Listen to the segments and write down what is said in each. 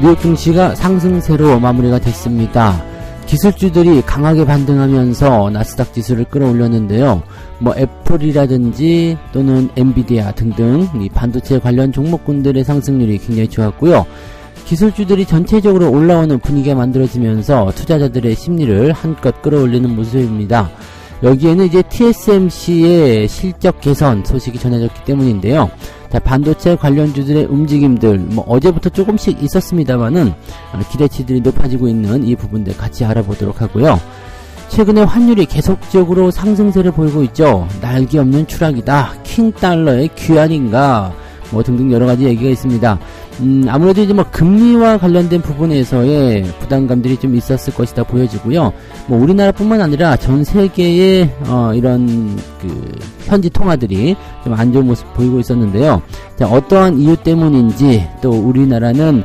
뉴욕 증시가 상승세로 마무리가 됐습니다. 기술주들이 강하게 반등하면서 나스닥 지수를 끌어올렸는데요. 애플이라든지 또는 엔비디아 등등 이 반도체 관련 종목군들의 상승률이 굉장히 좋았고요. 기술주들이 전체적으로 올라오는 분위기가 만들어지면서 투자자들의 심리를 한껏 끌어올리는 모습입니다. 여기에는 이제 TSMC의 실적 개선 소식이 전해졌기 때문인데요. 자, 반도체 관련주들의 움직임들 어제부터 조금씩 있었습니다만은 기대치들이 높아지고 있는 이 부분들 같이 알아보도록 하고요. 최근에 환율이 계속적으로 상승세를 보이고 있죠. 날개 없는 추락이다, 킹달러의 귀환인가 등등 여러가지 얘기가 있습니다. 아무래도 이제 금리와 관련된 부분에서의 부담감들이 좀 있었을 것이다 보여지고요. 우리나라뿐만 아니라 전 세계의 이런 현지 통화들이 좀 안 좋은 모습 보이고 있었는데요. 자, 어떠한 이유 때문인지 또 우리나라는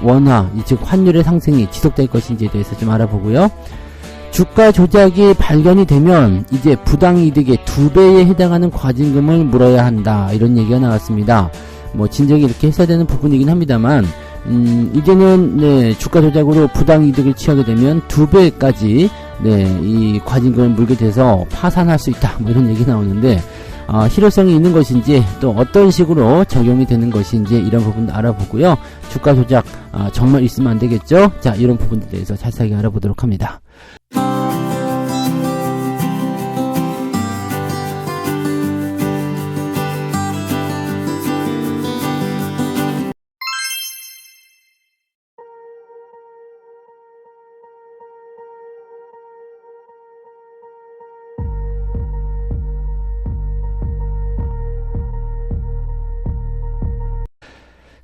원화, 즉 환율의 상승이 지속될 것인지에 대해서 좀 알아보고요. 주가 조작이 발견이 되면 이제 부당이득의 2배에 해당하는 과징금을 물어야 한다, 이런 얘기가 나왔습니다. 진작에 이렇게 했어야 되는 부분이긴 합니다만 이제는 주가 조작으로 부당이득을 취하게 되면 2배까지 이 과징금을 물게 돼서 파산할 수 있다, 이런 얘기 나오는데 실효성이 있는 것인지 또 어떤 식으로 적용이 되는 것인지 이런 부분 알아보고요. 주가 조작 정말 있으면 안 되겠죠? 자, 이런 부분에 대해서 자세하게 알아보도록 합니다.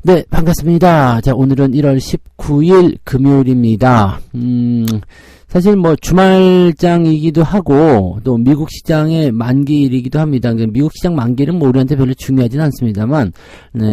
네, 반갑습니다. 자, 오늘은 1월 19일 금요일입니다. 사실 주말장이기도 하고 또 미국 시장의 만기일이기도 합니다. 미국 시장 만기일은 우리한테 별로 중요하진 않습니다만,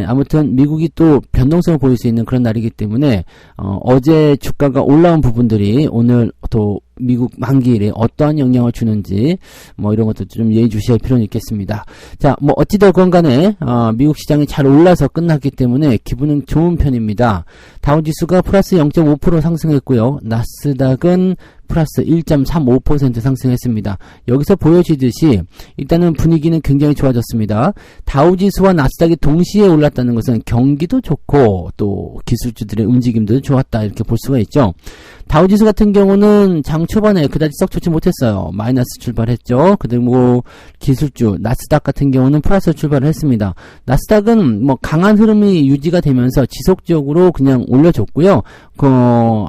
아무튼 미국이 또 변동성을 보일 수 있는 그런 날이기 때문에 어제 주가가 올라온 부분들이 오늘 또 미국 만기일에 어떠한 영향을 주는지 이런 것도 좀 예의주시할 필요는 있겠습니다. 자, 어찌되건 간에 미국 시장이 잘 올라서 끝났기 때문에 기분은 좋은 편입니다. 다우지수가 플러스 0.5% 상승했고요. 나스닥은 플러스 1.35% 상승했습니다. 여기서 보여지듯이 일단은 분위기는 굉장히 좋아졌습니다. 다우지수와 나스닥이 동시에 올랐다는 것은 경기도 좋고 또 기술주들의 움직임도 좋았다, 이렇게 볼 수가 있죠. 다우지수 같은 경우는 장 초반에 그다지 썩 좋지 못했어요. 마이너스 출발했죠. 그리고 기술주 나스닥 같은 경우는 플러스 출발을 했습니다. 나스닥은 강한 흐름이 유지가 되면서 지속적으로 그냥 올려줬고요.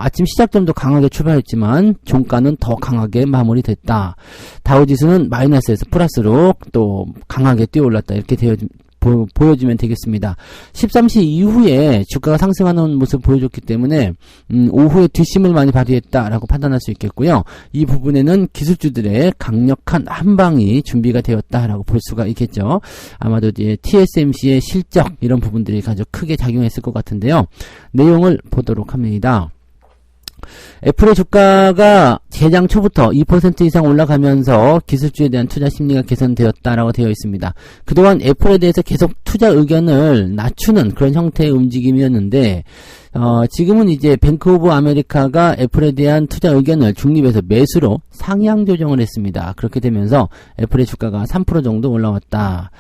아침 시작점도 강하게 출발했지만 종가는 더 강하게 마무리됐다. 다우지수는 마이너스에서 플러스로 또 강하게 뛰어올랐다, 이렇게 보여주면 되겠습니다. 13시 이후에 주가가 상승하는 모습을 보여줬기 때문에 오후에 뒷심을 많이 발휘했다라고 판단할 수 있겠고요. 이 부분에는 기술주들의 강력한 한방이 준비가 되었다라고 볼 수가 있겠죠. 아마도 이제 TSMC의 실적, 이런 부분들이 가장 크게 작용했을 것 같은데요. 내용을 보도록 합니다. 애플의 주가가 개장 초부터 2% 이상 올라가면서 기술주에 대한 투자 심리가 개선되었다라고 되어 있습니다. 그동안 애플에 대해서 계속 투자 의견을 낮추는 그런 형태의 움직임이었는데 지금은 이제 뱅크 오브 아메리카가 애플에 대한 투자 의견을 중립에서 매수로 상향 조정을 했습니다. 그렇게 되면서 애플의 주가가 3% 정도 올라왔다.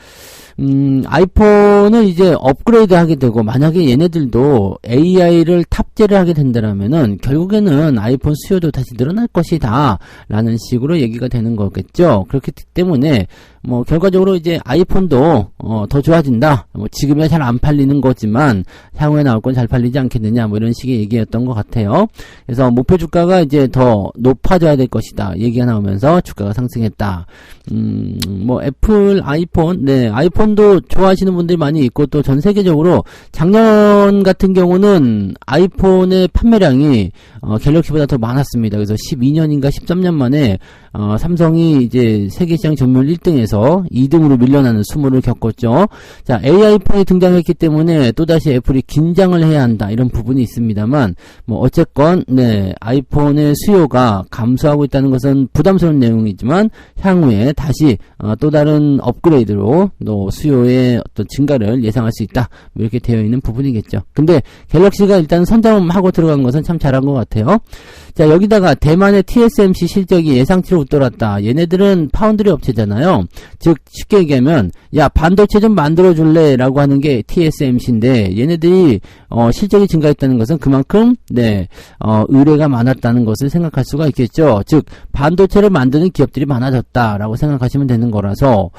아이폰을 이제 업그레이드 하게 되고, 만약에 얘네들도 AI를 탑재를 하게 된다면은 결국에는 아이폰 수요도 다시 늘어날 것이다, 라는 식으로 얘기가 되는 거겠죠. 그렇기 때문에 결과적으로 이제 아이폰도 더 좋아진다. 지금은 잘 안 팔리는 거지만 향후에 나올 건 잘 팔리지 않겠느냐, 이런 식의 얘기였던 것 같아요. 그래서 목표 주가가 이제 더 높아져야 될 것이다, 얘기가 나오면서 주가가 상승했다. 애플, 아이폰, 아이폰도 좋아하시는 분들이 많이 있고, 또 전 세계적으로 작년 같은 경우는 아이폰의 판매량이 갤럭시보다 더 많았습니다. 그래서 12년인가 13년 만에 삼성이 이제 세계시장 점유율 1등에서 2등으로 밀려나는 수모를 겪었죠. 자, AI폰이 등장했기 때문에 또다시 애플이 긴장을 해야 한다, 이런 있는 부분이 있습니다만, 뭐 어쨌건 네, 아이폰의 수요가 감소하고 있다는 것은 부담스러운 내용이지만 향후에 다시 또 다른 업그레이드로 또 수요의 어떤 증가를 예상할 수 있다, 뭐 이렇게 되어 있는 부분이겠죠. 근데 갤럭시가 일단 선점하고 들어간 것은 참 잘한 것 같아요. 자, 여기다가 대만의 TSMC 실적이 예상치를 웃돌았다. 얘네들은 파운드리 업체잖아요. 즉 쉽게 얘기하면 야, 반도체 좀 만들어줄래 라고 하는 게 TSMC인데, 얘네들이 실적이 증가했다는 것은 그만큼 네, 의뢰가 많았다는 것을 생각할 수가 있겠죠. 즉 반도체를 만드는 기업들이 많아졌다라고 생각하시면 되는 거라서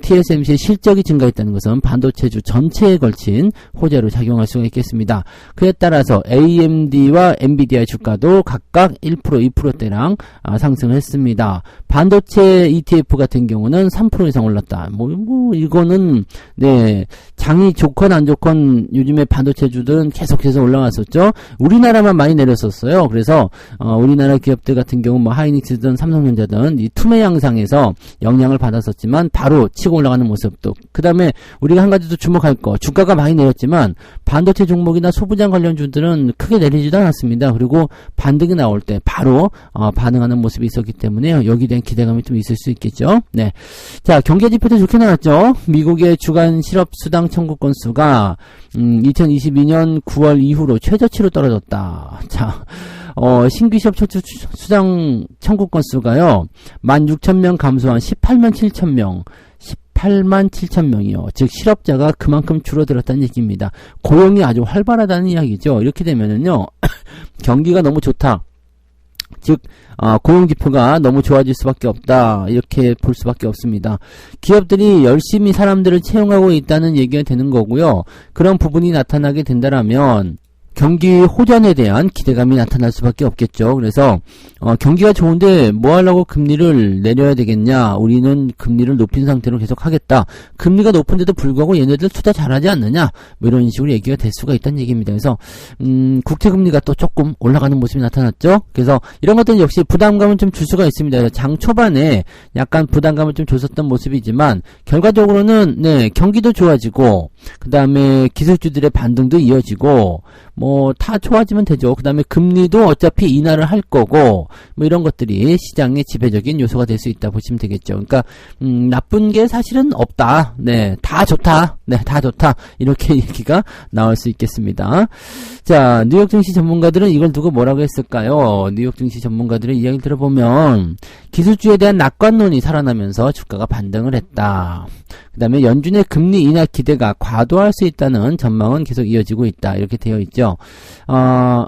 TSMC의 실적이 증가했다는 것은 반도체주 전체에 걸친 호재로 작용할 수가 있겠습니다. 그에 따라서 AMD와 엔비디아 주가도 각각 1%, 2%대랑 상승했습니다. 반도체 ETF 같은 경우는 3% 이상 올랐다. 뭐 이거는 네, 장이 좋건 안 좋건 요즘에 반도체주들은 계속해서 올라갔었죠. 우리나라만 많이 내렸었어요. 그래서 우리나라 기업들 같은 경우 뭐 하이닉스든 삼성전자든 이 투매 양상에서 영향을 받았었지만 바로 치고 올라가는 모습도. 그 다음에 우리가 한 가지 더 주목할 거, 주가가 많이 내렸지만 반도체 종목이나 소부장 관련주들은 크게 내리지도 않았습니다. 그리고 반등이 나올 때 바로 반응하는 모습이 있었기 때문에 여기에 대한 기대감이 좀 있을 수 있겠죠. 네, 자, 경제지표도 좋게 나왔죠. 미국의 주간 실업수당 청구 건수가 2022년 9월 이후로 최저치로 떨어졌다. 자, 신규 실업 수당 청구 건수가요 16,000명 감소한 18만 7천명, 18만 7천명이요. 즉 실업자가 그만큼 줄어들었다는 얘기입니다. 고용이 아주 활발하다는 이야기죠. 이렇게 되면은요 경기가 너무 좋다, 즉 고용지표가 너무 좋아질 수밖에 없다, 이렇게 볼 수밖에 없습니다. 기업들이 열심히 사람들을 채용하고 있다는 얘기가 되는 거고요. 그런 부분이 나타나게 된다라면 경기 호전에 대한 기대감이 나타날 수밖에 없겠죠. 그래서 경기가 좋은데 뭐 하려고 금리를 내려야 되겠냐, 우리는 금리를 높인 상태로 계속 하겠다, 금리가 높은데도 불구하고 얘네들 투자 잘하지 않느냐, 뭐 이런 식으로 얘기가 될 수가 있다는 얘기입니다. 그래서 국채금리가 또 조금 올라가는 모습이 나타났죠. 그래서 이런 것들은 역시 부담감을 좀 줄 수가 있습니다. 그래서 장 초반에 약간 부담감을 좀 줬었던 모습이지만 결과적으로는 네, 경기도 좋아지고 그 다음에 기술주들의 반등도 이어지고 뭐 다 좋아지면 되죠. 그 다음에 금리도 어차피 인하를 할 거고 뭐 이런 것들이 시장의 지배적인 요소가 될 수 있다 보시면 되겠죠. 그러니까 나쁜 게 사실은 없다. 네, 다 좋다. 네, 다 좋다. 이렇게 얘기가 나올 수 있겠습니다. 자, 뉴욕 증시 전문가들은 이걸 두고 뭐라고 했을까요? 뉴욕 증시 전문가들의 이야기를 들어보면 기술주에 대한 낙관론이 살아나면서 주가가 반등을 했다. 그 다음에 연준의 금리 인하 기대가 과도할 수 있다는 전망은 계속 이어지고 있다, 이렇게 되어 있죠.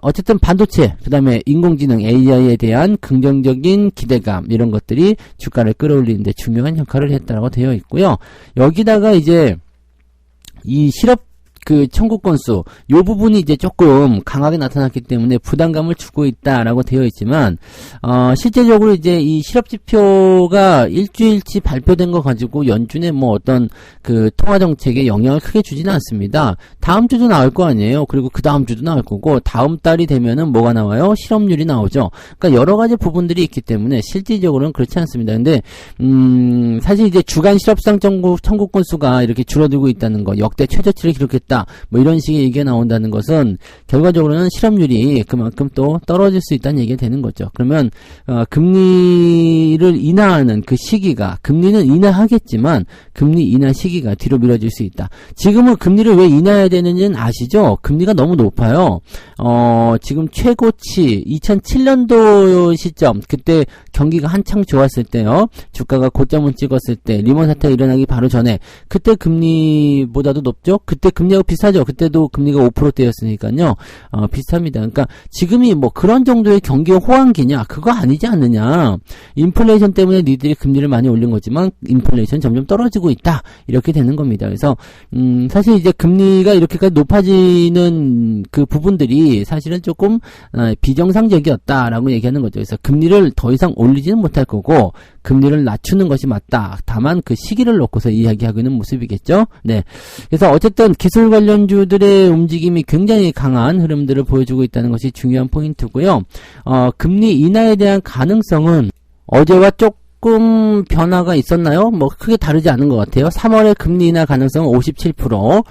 어쨌든 반도체, 그 다음에 인공지능 AI에 대한 긍정적인 기대감, 이런 것들이 주가를 끌어올리는데 중요한 역할을 했다라고 되어 있고요. 여기다가 이제 이 실업 그 청구 건수, 요 부분이 이제 조금 강하게 나타났기 때문에 부담감을 주고 있다라고 되어 있지만, 실제적으로 이제 이 실업지표가 일주일치 발표된 거 가지고 연준의 뭐 어떤 그 통화정책에 영향을 크게 주지는 않습니다. 다음 주도 나올 거 아니에요. 그리고 그 다음 주도 나올 거고, 다음 달이 되면은 뭐가 나와요? 실업률이 나오죠. 그러니까 여러 가지 부분들이 있기 때문에 실질적으로는 그렇지 않습니다. 근데, 사실 이제 주간 실업수당 청구 건수가 이렇게 줄어들고 있다는 거, 역대 최저치를 기록했다, 뭐 이런 식의 얘기가 나온다는 것은 결과적으로는 실업률이 그만큼 또 떨어질 수 있다는 얘기가 되는 거죠. 그러면 금리를 인하하는 그 시기가, 금리는 인하하겠지만 금리 인하 시기가 뒤로 미뤄질 수 있다. 지금은 금리를 왜 인하해야 되는지는 아시죠? 금리가 너무 높아요. 지금 최고치 2007년도 시점, 그때 경기가 한창 좋았을 때요, 주가가 고점을 찍었을 때, 리먼 사태가 일어나기 바로 전에, 그때 금리보다도 높죠? 그때 금리하고 비슷하죠? 그때도 금리가 5%대였으니까요. 비슷합니다. 그러니까 지금이 뭐 그런 정도의 경기 호황기냐? 그거 아니지 않느냐. 인플레이션 때문에 니들이 금리를 많이 올린 거지만 인플레이션 점점 떨어지고 있다, 이렇게 되는 겁니다. 그래서 사실 이제 금리가 이렇게까지 높아지는 그 부분들이 사실은 조금 비정상적이었다라고 얘기하는 거죠. 그래서 금리를 더 이상 올리지는 못할 거고 금리를 낮추는 것이 맞다. 다만 그 시기를 놓고서 이야기하고 있는 모습이겠죠. 네. 그래서 어쨌든 기술 관련주들의 움직임이 굉장히 강한 흐름들을 보여주고 있다는 것이 중요한 포인트고요. 금리 인하에 대한 가능성은 어제와 조금 변화가 있었나요? 뭐 크게 다르지 않은 것 같아요. 3월에 금리 인하 가능성은 57%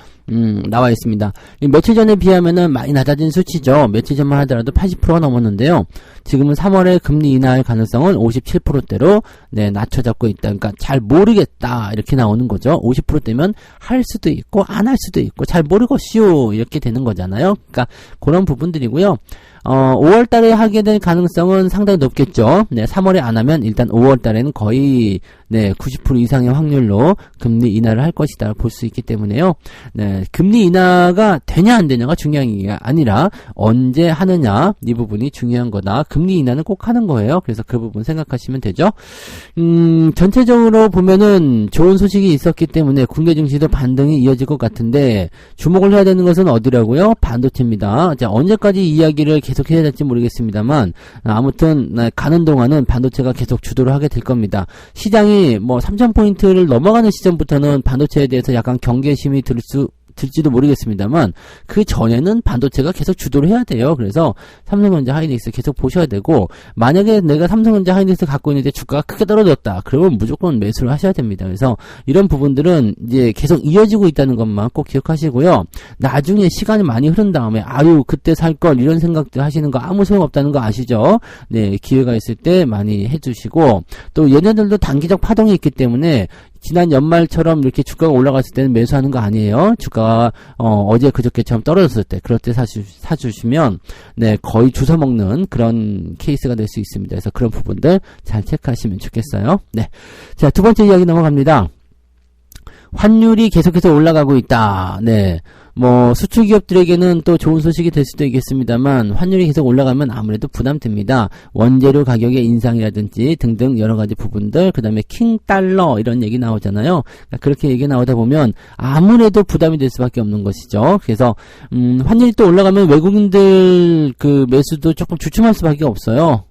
나와 있습니다. 며칠 전에 비하면은 많이 낮아진 수치죠. 며칠 전만 하더라도 80%가 넘었는데요. 지금은 3월에 금리 인하할 가능성은 57%대로 낮춰 잡고 있다. 그러니까 잘 모르겠다 이렇게 나오는 거죠. 50%대면 할 수도 있고 안 할 수도 있고 잘 모르겠슈 이렇게 되는 거잖아요. 그러니까 그런 부분들이고요. 5월 달에 하게 될 가능성은 상당히 높겠죠. 3월에 안 하면 일단 5월 달에는 거의 90% 이상의 확률로 금리 인하를 할 것이다 볼 수 있기 때문에요. 금리 인하가 되냐 안 되냐가 중요한 게 아니라 언제 하느냐 이 부분이 중요한 거다. 금리 인하는 꼭 하는 거예요. 그래서 그 부분 생각하시면 되죠. 전체적으로 보면은 좋은 소식이 있었기 때문에 국내 증시도 반등이 이어질 것 같은데 주목을 해야 되는 것은 어디라고요? 반도체입니다. 자, 언제까지 이야기를 계속 해야 될지 모르겠습니다만 아무튼 가는 동안은 반도체가 계속 주도를 하게 될 겁니다. 시장이 뭐 3000포인트를 넘어가는 시점부터는 반도체에 대해서 약간 경계심이 들지도 모르겠습니다만 그 전에는 반도체가 계속 주도를 해야 돼요. 그래서 삼성전자 하이닉스 계속 보셔야 되고 만약에 내가 삼성전자 하이닉스 갖고 있는데 주가가 크게 떨어졌다. 그러면 무조건 매수를 하셔야 됩니다. 그래서 이런 부분들은 이제 계속 이어지고 있다는 것만 꼭 기억하시고요. 나중에 시간이 많이 흐른 다음에 아유 그때 살 걸 이런 생각들 하시는 거 아무 소용없다는 거 아시죠? 기회가 있을 때 많이 해주시고 또 얘네들도 단기적 파동이 있기 때문에 지난 연말처럼 이렇게 주가가 올라갔을 때는 매수하는 거 아니에요. 주가가 어제 그저께처럼 떨어졌을 때 그럴 때 사주시면 거의 주워먹는 그런 케이스가 될 수 있습니다. 그래서 그런 부분들 잘 체크하시면 좋겠어요. 자, 두 번째 이야기 넘어갑니다. 환율이 계속해서 올라가고 있다. 뭐 수출 기업들에게는 또 좋은 소식이 될 수도 있겠습니다만 환율이 계속 올라가면 아무래도 부담됩니다. 원재료 가격의 인상이라든지 등등 여러 가지 부분들, 그 다음에 킹달러 이런 얘기 나오잖아요. 그렇게 얘기 나오다 보면 아무래도 부담이 될 수밖에 없는 것이죠. 그래서 환율이 또 올라가면 외국인들 그 매수도 조금 주춤할 수밖에 없어요.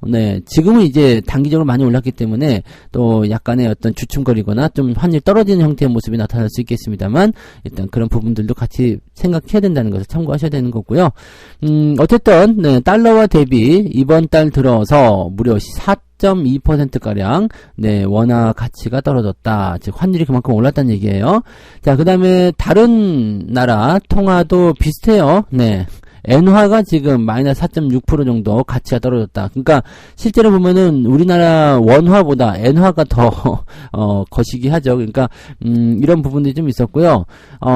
지금은 이제 단기적으로 많이 올랐기 때문에 또 약간의 어떤 주춤거리거나 좀 환율이 떨어지는 형태의 모습이 나타날 수 있겠습니다만 일단 그런 부분들도 같이 생각해야 된다는 것을 참고하셔야 되는 거고요. 어쨌든 달러와 대비 이번 달 들어서 무려 4.2%가량 원화 가치가 떨어졌다. 즉 환율이 그만큼 올랐다는 얘기예요. 자, 그 다음에 다른 나라 통화도 비슷해요. 엔화가 지금 마이너스 4.6% 정도 가치가 떨어졌다. 그러니까 실제로 보면은 우리나라 원화보다 엔화가 더 거시기 하죠. 그러니까 이런 부분들이 좀 있었고요.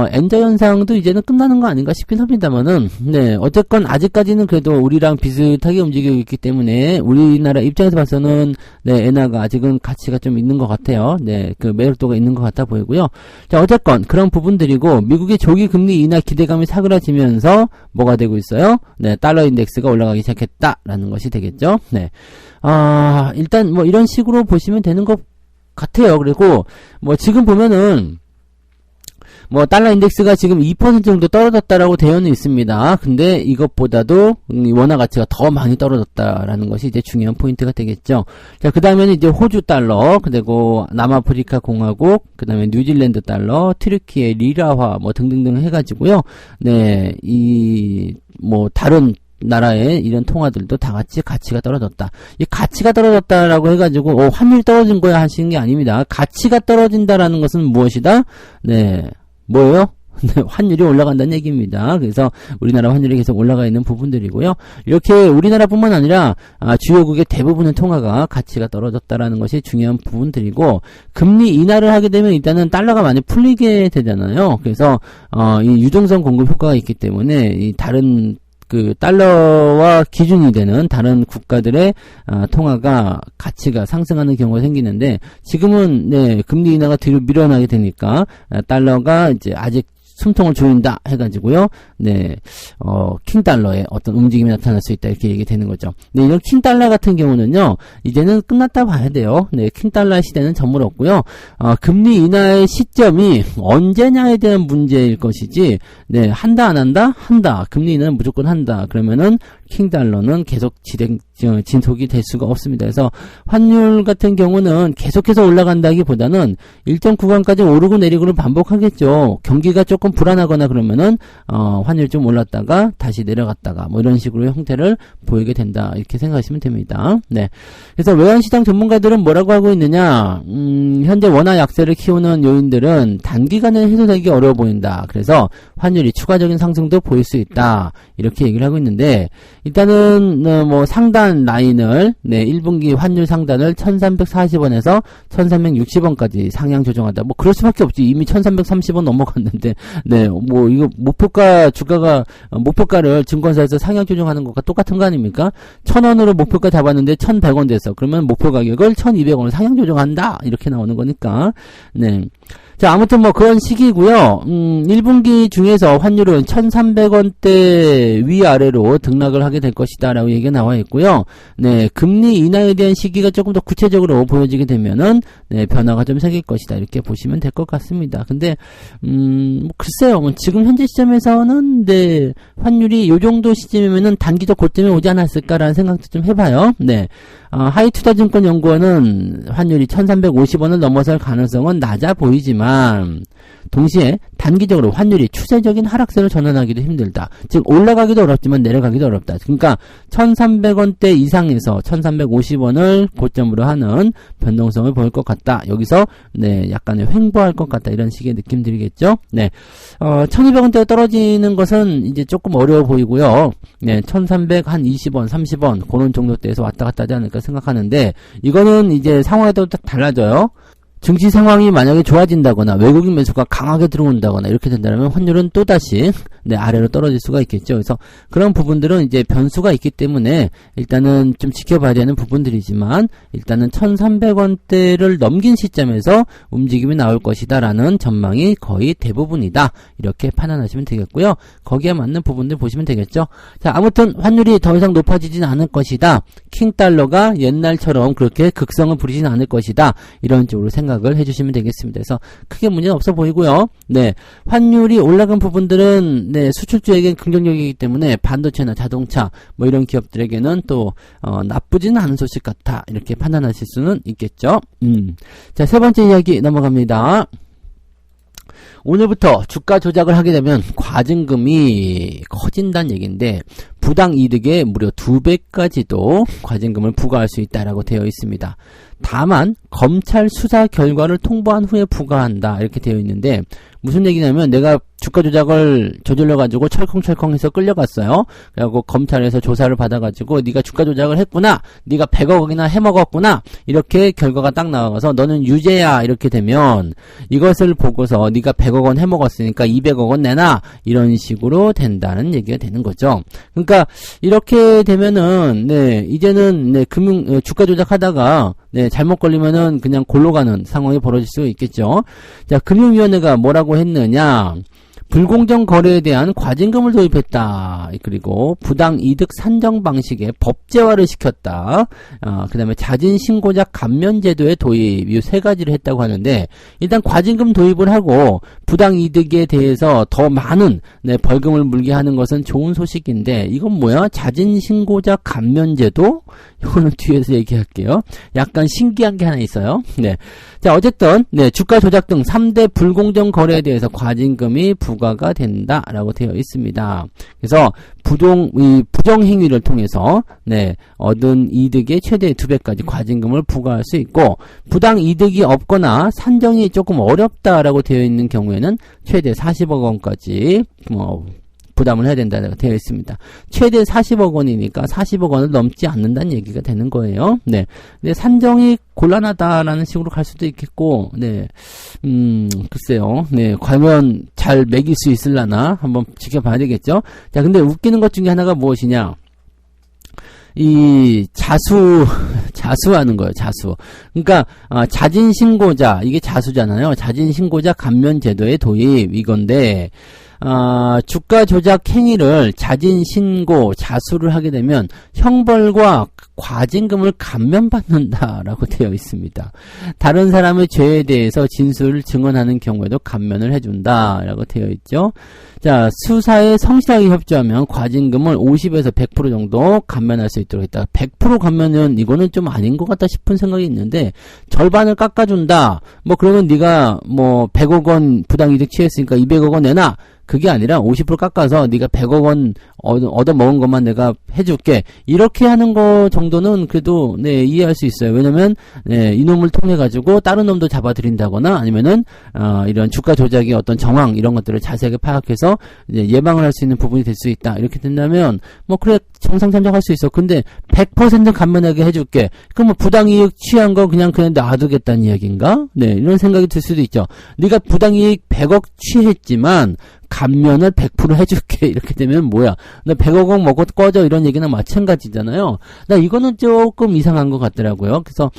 엔저 현상도 이제는 끝나는 거 아닌가 싶긴 합니다만은 어쨌건 아직까지는 그래도 우리랑 비슷하게 움직이고 있기 때문에 우리나라 입장에서 봐서는 엔화가 아직은 가치가 좀 있는 것 같아요. 그 매력도가 있는 것 같아 보이고요. 자, 어쨌건 그런 부분들이고 미국의 조기 금리 인하 기대감이 사그라지면서 뭐가 되고 있어요? 달러 인덱스가 올라가기 시작했다라는 것이 되겠죠. 일단 뭐 이런 식으로 보시면 되는 것 같아요. 그리고 뭐 지금 보면은 뭐 달러 인덱스가 지금 2% 정도 떨어졌다라고 되어는 있습니다. 근데 이것보다도 원화 가치가 더 많이 떨어졌다라는 것이 이제 중요한 포인트가 되겠죠. 자, 그 다음에는 이제 호주 달러, 그리고 남아프리카 공화국, 그 다음에 뉴질랜드 달러, 트르키예 리라화 뭐 등등등 해가지고요. 뭐 다른 나라의 이런 통화들도 다 같이 가치가 떨어졌다. 이 가치가 떨어졌다라고 해가지고 환율이 떨어진 거야 하시는 게 아닙니다. 가치가 떨어진다라는 것은 무엇이다? 뭐예요? 환율이 올라간다는 얘기입니다. 그래서 우리나라 환율이 계속 올라가 있는 부분들이고요. 이렇게 우리나라뿐만 아니라 주요국의 대부분의 통화가 가치가 떨어졌다라는 것이 중요한 부분들이고 금리 인하를 하게 되면 일단은 달러가 많이 풀리게 되잖아요. 그래서 이 유동성 공급 효과가 있기 때문에 이 다른 그 달러와 기준이 되는 다른 국가들의 통화가 가치가 상승하는 경우가 생기는데 지금은 금리 인하가 뒤로 밀어나게 되니까 달러가 이제 아직 숨통을 조인다 해가지고요. 킹달러의 어떤 움직임이 나타날 수 있다 이렇게 얘기되는 거죠. 이런 킹달러 같은 경우는요, 이제는 끝났다 봐야 돼요. 킹달러 시대는 저물었고요. 금리 인하의 시점이 언제냐에 대한 문제일 것이지, 한다 안 한다? 한다. 금리 인하는 무조건 한다. 그러면은 킹달러는 계속 진속이 될 수가 없습니다. 그래서 환율 같은 경우는 계속해서 올라간다기보다는 일정 구간까지 오르고 내리고를 반복하겠죠. 경기가 조금 조금 불안하거나 그러면은 환율이 좀 올랐다가 다시 내려갔다가 뭐 이런 식으로 형태를 보이게 된다 이렇게 생각하시면 됩니다. 네. 그래서 외환시장 전문가들은 뭐라고 하고 있느냐? 현재 원화 약세를 키우는 요인들은 단기간에 해소되기 어려워 보인다. 그래서 환율이 추가적인 상승도 보일 수 있다. 이렇게 얘기를 하고 있는데 일단은 뭐 상단 라인을 1분기 환율 상단을 1340원에서 1360원까지 상향 조정한다. 뭐 그럴 수밖에 없지. 이미 1330원 넘어갔는데 뭐 이거 목표가를 증권사에서 상향 조정하는 것과 똑같은 거 아닙니까? 1000원으로 목표가 잡았는데 1100원 됐어. 그러면 목표 가격을 1200원을 상향 조정한다. 이렇게 나오는 거니까. 네. 자, 아무튼 뭐 그런 시기고요. 1분기 중에서 환율은 1300원대 위아래로 등락을 하게 될 것이다 라고 얘기가 나와 있고요. 네, 금리 인하에 대한 시기가 조금 더 구체적으로 보여지게 되면은 변화가 좀 생길 것이다 이렇게 보시면 될 것 같습니다. 근데 뭐 글쎄요. 지금 현재 시점에서는 환율이 요 정도 시점이면은 단기적 고점에 오지 않았을까라는 생각도 좀 해봐요. 네. 하이투자증권연구원은 환율이 1350원을 넘어설 가능성은 낮아 보이지만 동시에 단기적으로 환율이 추세적인 하락세로 전환하기도 힘들다. 즉 올라가기도 어렵지만 내려가기도 어렵다. 그러니까 1300원대 이상에서 1350원을 고점으로 하는 변동성을 보일 것 같다. 여기서 약간의 횡보할 것 같다. 이런 식의 느낌 들이겠죠. 1200원대가 떨어지는 것은 이제 조금 어려워 보이고요. 1300 한 20원, 30원 그런 정도대에서 왔다 갔다 하지 않을까 생각하는데 이거는 이제 상황에 따라 달라져요. 증시 상황이 만약에 좋아진다거나 외국인 매수가 강하게 들어온다거나 이렇게 된다면 환율은 또다시 아래로 떨어질 수가 있겠죠. 그래서 그런 부분들은 이제 변수가 있기 때문에 일단은 좀 지켜봐야 되는 부분들이지만 일단은 1300원대를 넘긴 시점에서 움직임이 나올 것이다 라는 전망이 거의 대부분이다. 이렇게 판단하시면 되겠고요. 거기에 맞는 부분들 보시면 되겠죠. 자, 아무튼 환율이 더 이상 높아지진 않을 것이다. 킹달러가 옛날처럼 그렇게 극성을 부리진 않을 것이다. 이런 쪽으로 생각을 해주시면 되겠습니다. 그래서 크게 문제는 없어 보이고요. 환율이 올라간 부분들은 수출주에겐 긍정적이기 때문에 반도체나 자동차 뭐 이런 기업들에게는 또 나쁘지는 않은 소식 같아 이렇게 판단하실 수는 있겠죠. 자, 세 번째 이야기 넘어갑니다. 오늘부터 주가 조작을 하게 되면 과징금이 커진다는 얘기인데 부당 이득의 무려 2배까지도 과징금을 부과할 수 있다라고 되어 있습니다. 다만 검찰 수사 결과를 통보한 후에 부과한다 이렇게 되어 있는데 무슨 얘기냐면 내가 주가 조작을 저질러가지고 철컹철컹해서 끌려갔어요. 그래갖고 검찰에서 조사를 받아가지고 네가 주가 조작을 했구나, 네가 100억이나 해먹었구나 이렇게 결과가 딱 나와서 너는 유죄야 이렇게 되면 이것을 보고서 네가 100억 원 해먹었으니까 200억 원 내놔 이런 식으로 된다는 얘기가 되는 거죠. 그러니까 이렇게 되면은 이제는 주가 조작하다가 잘못 걸리면은 그냥 골로 가는 상황이 벌어질 수 있겠죠. 자, 금융위원회가 뭐라고 했느냐? 불공정 거래에 대한 과징금을 도입했다. 그리고 부당 이득 산정 방식의 법제화를 시켰다. 그 다음에 자진신고자 감면제도의 도입, 이 세 가지를 했다고 하는데, 일단 과징금 도입을 하고 부당 이득에 대해서 더 많은 벌금을 물게 하는 것은 좋은 소식인데, 이건 뭐야? 자진신고자 감면제도? 이거는 뒤에서 얘기할게요. 약간 신기한 게 하나 있어요. 자, 어쨌든 주가 조작 등 3대 불공정 거래에 대해서 과징금이 부과가 된다라고 되어 있습니다. 그래서 부정 행위를 통해서 얻은 이득의 최대 2배까지 과징금을 부과할 수 있고 부당 이득이 없거나 산정이 조금 어렵다라고 되어 있는 경우에는 최대 40억 원까지 부담을 해야 된다고 되어 있습니다. 최대 40억 원이니까 40억 원을 넘지 않는다는 얘기가 되는 거예요. 근데 산정이 곤란하다라는 식으로 갈 수도 있겠고, 글쎄요. 과연 잘 매길 수 있을라나 한번 지켜봐야 되겠죠. 자, 근데 웃기는 것 중에 하나가 무엇이냐? 이 자수하는 거예요. 자수. 그러니까 자진신고자, 이게 자수잖아요. 자진신고자 감면제도의 도입 이건데 주가 조작 행위를 자진 신고, 자수를 하게 되면 형벌과 과징금을 감면받는다라고 되어 있습니다. 다른 사람의 죄에 대해서 진술을 증언하는 경우에도 감면을 해준다라고 되어 있죠. 자, 수사에 성실하게 협조하면 과징금을 50에서 100% 정도 감면할 수 있도록 했다. 100% 감면은 이거는 좀 아닌 것 같다 싶은 생각이 있는데, 절반을 깎아준다. 뭐 그러면 네가 뭐 100억 원 부당이득 취했으니까 200억 원 내놔. 그게 아니라 50% 깎아서 네가 100억 원 얻어먹은 것만 내가 해줄게. 이렇게 하는 거 정도는 그래도 네, 이해할 수 있어요. 왜냐면 네, 이놈을 통해 가지고 다른 놈도 잡아들인다거나 아니면은 이런 주가 조작의 어떤 정황 이런 것들을 자세하게 파악해서 이제 예방을 할 수 있는 부분이 될 수 있다. 이렇게 된다면 뭐 그래 정상 참작할 수 있어. 근데 100% 감면하게 해줄게. 그럼 뭐 부당이익 취한 거 그냥 놔두겠다는 이야기인가? 네, 이런 생각이 들 수도 있죠. 네가 부당이익 100억 취했지만 감면을 100% 해줄게. 이렇게 되면 뭐야? 나 100억 원 먹고 꺼져. 이런 얘기나 마찬가지잖아요. 나 이거는 조금 이상한 것 같더라고요. 그래서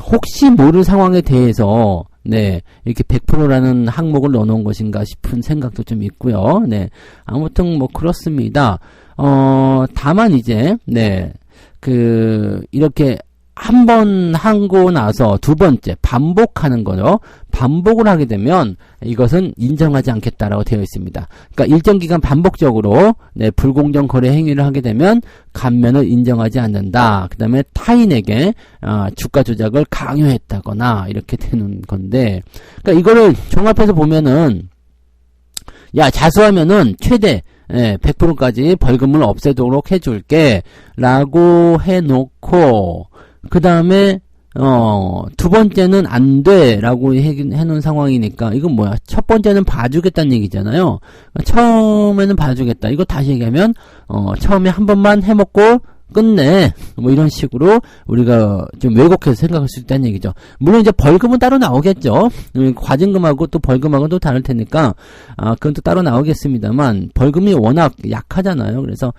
혹시 모를 상황에 대해서 네, 이렇게 100%라는 항목을 넣어놓은 것인가 싶은 생각도 좀 있고요. 네, 아무튼 뭐 그렇습니다. 다만 이제 네, 이렇게 한 번 하고 나서 두 번째 반복하는 거죠. 반복을 하게 되면 이것은 인정하지 않겠다라고 되어 있습니다. 그러니까 일정 기간 반복적으로 네, 불공정 거래 행위를 하게 되면 감면을 인정하지 않는다. 그 다음에 타인에게 주가 조작을 강요했다거나 이렇게 되는 건데, 그러니까 이거를 종합해서 보면은 야, 자수하면은 최대 100%까지 벌금을 없애도록 해줄게 라고 해놓고, 그 다음에 두 번째는 안 돼 라고 해놓은 상황이니까 이건 뭐야? 첫 번째는 봐주겠다는 얘기잖아요. 처음에는 봐주겠다. 이거 다시 얘기하면 처음에 한 번만 해먹고 끝내. 뭐 이런 식으로 우리가 좀 왜곡해서 생각할 수 있다는 얘기죠. 물론 이제 벌금은 따로 나오겠죠. 과징금하고 또 벌금하고는 또 다를 테니까 그건 또 따로 나오겠습니다만 벌금이 워낙 약하잖아요. 그래서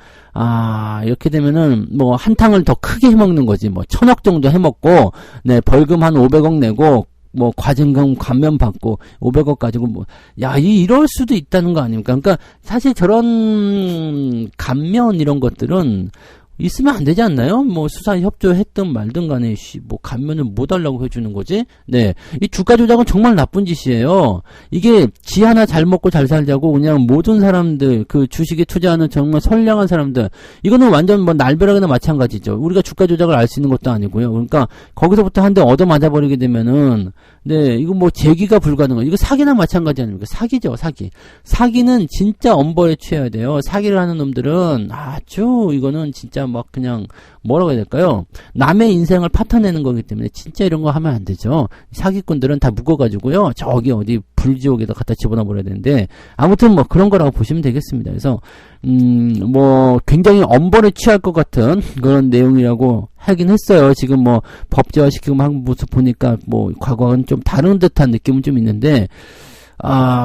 이렇게 되면은 뭐 한탕을 더 크게 해먹는 거지. 뭐 1000억 정도 해먹고 네, 벌금 한 500억 내고 뭐 과징금 감면 받고 500억 가지고 뭐 이럴 수도 있다는 거 아닙니까? 그러니까 사실 저런 감면 이런 것들은 있으면 안 되지 않나요? 뭐 수사에 협조했든 말든 간에 뭐 감면을 못 하려고 해주는 거지. 네, 이 주가 조작은 정말 나쁜 짓이에요. 이게 지 하나 잘 먹고 잘 살자고 그냥 모든 사람들 그 주식에 투자하는 정말 선량한 사람들 이거는 완전 뭐 날벼락이나 마찬가지죠. 우리가 주가 조작을 알 수 있는 것도 아니고요. 그러니까 거기서부터 한 대 얻어 맞아버리게 되면은 네, 이거 뭐 재기가 불가능한 이거 사기나 마찬가지 아닙니까? 사기죠, 사기. 사기는 진짜 엄벌에 취해야 돼요. 사기를 하는 놈들은 아주 이거는 진짜 막 그냥 뭐라고 해야 될까요? 남의 인생을 파탄내는 거기 때문에 진짜 이런 거 하면 안 되죠. 사기꾼들은 다 묶어가지고요. 저기 어디 불지옥에다 갖다 집어넣어 버려야 되는데 아무튼 뭐 그런 거라고 보시면 되겠습니다. 그래서 뭐 굉장히 엄벌에 취할 것 같은 그런 내용이라고 하긴 했어요. 지금 뭐 법제화 시키고 한 모습 보니까 뭐 과거와는 좀 다른 듯한 느낌은 좀 있는데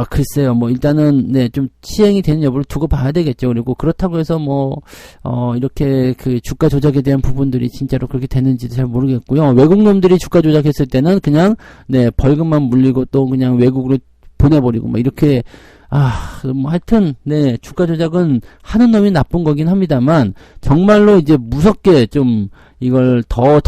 글쎄요. 뭐 일단은 네, 좀 시행이 되는 여부를 두고 봐야 되겠죠. 그리고 그렇다고 해서 뭐 이렇게 그 주가 조작에 대한 부분들이 진짜로 그렇게 되는지도 잘 모르겠고요. 외국 놈들이 주가 조작했을 때는 그냥 네, 벌금만 물리고 또 그냥 외국으로 보내버리고 뭐 이렇게 뭐 하여튼 네, 주가 조작은 하는 놈이 나쁜 거긴 합니다만 정말로 이제 무섭게 좀 이걸 더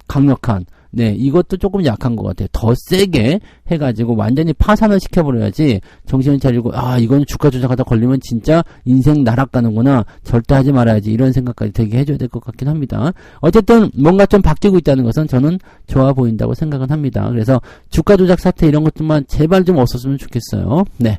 강력한 네, 이것도 조금 약한 것 같아요. 더 세게 해가지고 완전히 파산을 시켜버려야지 정신을 차리고 이건 주가 조작하다 걸리면 진짜 인생 나락가는구나. 절대 하지 말아야지. 이런 생각까지 되게 해줘야 될 것 같긴 합니다. 어쨌든 뭔가 좀 바뀌고 있다는 것은 저는 좋아 보인다고 생각은 합니다. 그래서 주가 조작 사태 이런 것들만 제발 좀 없었으면 좋겠어요. 네.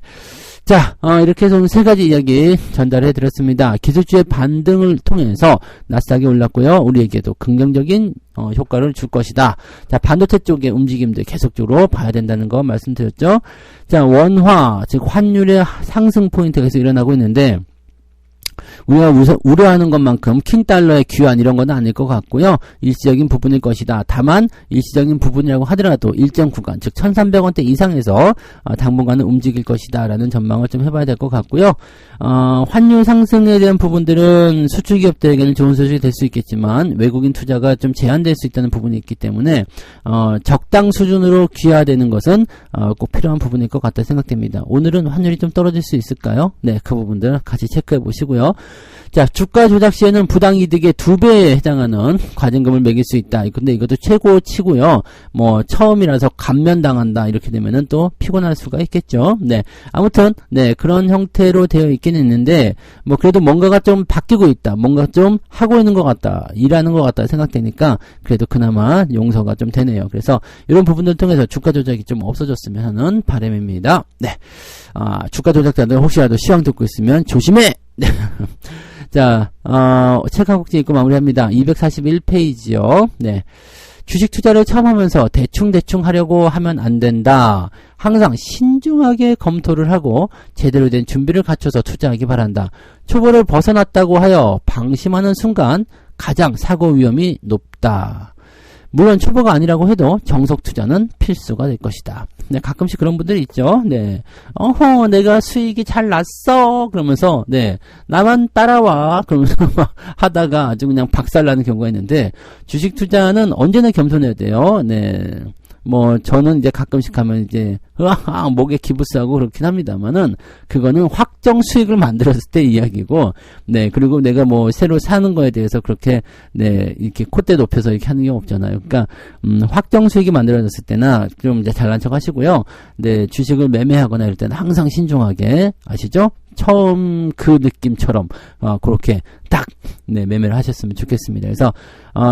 자, 이렇게 해서 오늘 세 가지 이야기 전달해 드렸습니다. 기술주의 반등을 통해서 나스닥이 올랐고요. 우리에게도 긍정적인 효과를 줄 것이다. 자, 반도체 쪽의 움직임들 계속적으로 봐야 된다는 거 말씀드렸죠. 자, 원화, 즉 환율의 상승 포인트가 계속 일어나고 있는데 우리가 우려하는 것만큼 킹 달러의 귀환 이런 건 아닐 것 같고요. 일시적인 부분일 것이다. 다만 일시적인 부분이라고 하더라도 일정 구간, 즉 1,300원대 이상에서 당분간은 움직일 것이다 라는 전망을 좀 해봐야 될 것 같고요. 환율 상승에 대한 부분들은 수출 기업들에게는 좋은 소식이 될 수 있겠지만 외국인 투자가 좀 제한될 수 있다는 부분이 있기 때문에 적당 수준으로 귀화되는 것은 꼭 필요한 부분일 것 같다 생각됩니다. 오늘은 환율이 좀 떨어질 수 있을까요? 네, 그 부분들 같이 체크해 보시고요. 자, 주가 조작 시에는 부당이득의 2배에 해당하는 과징금을 매길 수 있다. 근데 이것도 최고치고요. 뭐 처음이라서 감면당한다 이렇게 되면은 또 피곤할 수가 있겠죠. 네, 아무튼 네 그런 형태로 되어 있긴 있는데 뭐 그래도 뭔가가 좀 바뀌고 있다. 뭔가 좀 하고 있는 것 같다. 일하는 것 같다 생각되니까 그래도 그나마 용서가 좀 되네요. 그래서 이런 부분들을 통해서 주가 조작이 좀 없어졌으면 하는 바람입니다. 네, 주가 조작자들 혹시라도 시황 듣고 있으면 조심해. 네. 자, 책 한 곡지 읽고 마무리합니다. 241페이지요. 네. 주식 투자를 처음 하면서 대충 하려고 하면 안 된다. 항상 신중하게 검토를 하고 제대로 된 준비를 갖춰서 투자하기 바란다. 초보를 벗어났다고 하여 방심하는 순간 가장 사고 위험이 높다. 물론 초보가 아니라고 해도 정석 투자는 필수가 될 것이다. 네, 가끔씩 그런 분들이 있죠. 네, 내가 수익이 잘 났어. 그러면서 네, 나만 따라와. 그러면서 막 하다가 아주 그냥 박살나는 경우가 있는데 주식 투자는 언제나 겸손해야 돼요. 네. 뭐 저는 이제 가끔씩 하면 이제 목에 기부스하고 그렇긴 합니다만은 그거는 확정 수익을 만들었을 때 이야기고 네 그리고 내가 뭐 새로 사는 거에 대해서 그렇게 네 이렇게 콧대 높여서 이렇게 하는 게 없잖아요. 그러니까 확정 수익이 만들어졌을 때나 좀 이제 잘난 척 하시고요. 네 주식을 매매하거나 이럴 때는 항상 신중하게 아시죠? 처음 그 느낌처럼 그렇게 딱 네 매매를 하셨으면 좋겠습니다. 그래서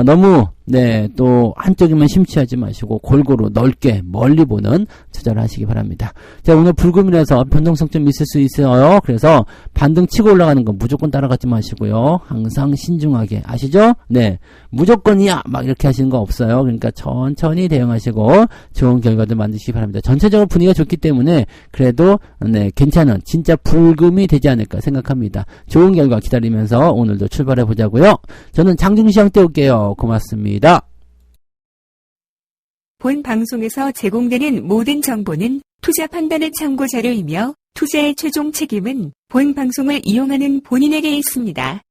너무 네 또 한쪽에만 심취하지 마시고 골고루 넓게 멀리 보는 투자를 하시기 바랍니다. 자 오늘 불금이라서 변동성 좀 있을 수 있어요. 그래서 반등 치고 올라가는 건 무조건 따라가지 마시고요. 항상 신중하게 아시죠? 네 무조건이야 막 이렇게 하시는 거 없어요. 그러니까 천천히 대응하시고 좋은 결과들 만드시기 바랍니다. 전체적으로 분위기가 좋기 때문에 그래도 네 괜찮은 진짜 불금이 되지 않을까 생각합니다. 좋은 결과 기다리면서 오늘도 출발해 보자고요. 저는 장중시장 때 올게요. 고맙습니다. 본 방송에서 제공되는 모든 정보는 투자 판단의 참고 자료이며 투자의 최종 책임은 본 방송을 이용하는 본인에게 있습니다.